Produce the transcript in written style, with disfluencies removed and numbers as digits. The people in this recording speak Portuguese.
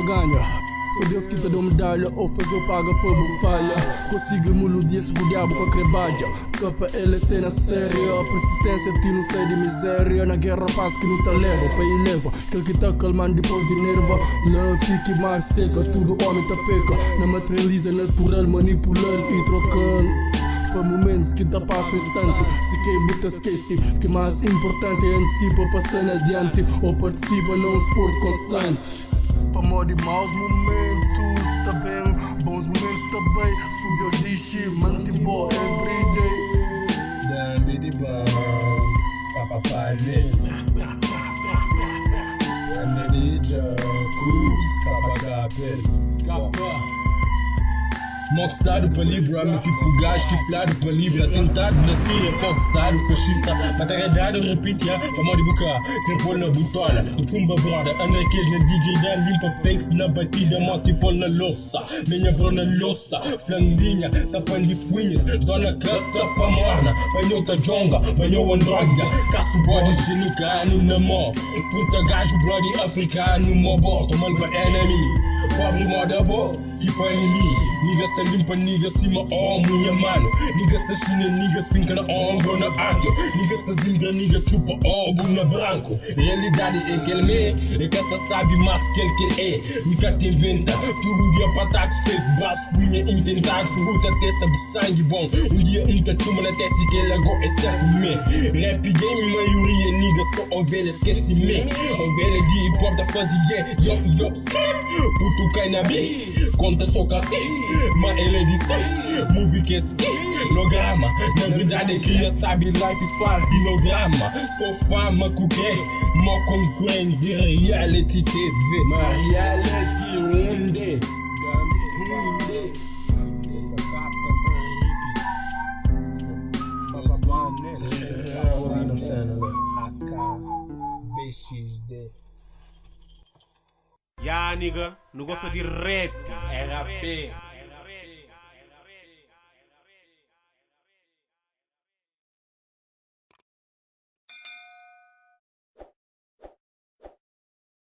ganha. Só Deus que te deu medalha, ou fazer paga para bufalha. Consigo melodia, se o diabo com a crebalha. Capa ele é cena séria, a persistência ti não sai de miséria. Na guerra paz que não te leva, para ir leva. Aquele que tá calmando depois de nerva. Não fique mais seca, tudo homem tá peca. Não materializa natural, manipulando e trocando. Para momentos que te passa instante. Se quem buta esquece, que mais importante é antecipa para estar adiante. Ou participa num esforço constante. Para modo de maus momentos, tá bem. Bons momentos também. Subiu o dishi, mantibo everyday. Damn it, bang. Papa Pine. Anelija, Cruz, Capa. Mockstar para livre, ame tipo gajo que flado para livre. Atentado na Síria, foxtar, fascista. Mataradado, repite, para modo de boca. Que pôr na butola, o chumba brother. Anda aqueles na dignidade, limpa fakes na batida. Moto e pôr na louça. Minha brona louça, flandinha, sapan de fuinhas. Zona casta para morna. Banhou ta jonga, banhou androida. Caço body, genicano na mão. Fruta gajo, brody africano, mobo. Tomando para enemy. Pobre moda bo, e family. Niggas tá limpa, niggas cima minha mano. Niggas tá china, niggas finca na ombro na água. Niggas tá zingra, niggas chupa na branco. Realidade é que ele é que esta sabe mais que ele que é. Nunca te inventa, tudo dia pra ataque feito. Braço, funha, intentado, fruta, testa de sangue bom. Dia nunca chuma na testa que ele agora é certo me. Rap game, maioria niggas só ovelha, esquece me. Ovelha de hip hop da fase yo, puto cai na beat, conta só cacete. Mas ele é de si, movie que é ski. Lograma, na verdade é que já sabe life suave de lograma. Sou fama com quem? Mó concorrente de reality TV. Mas reality onde? Ya nigga, não gosta de rap. RAP.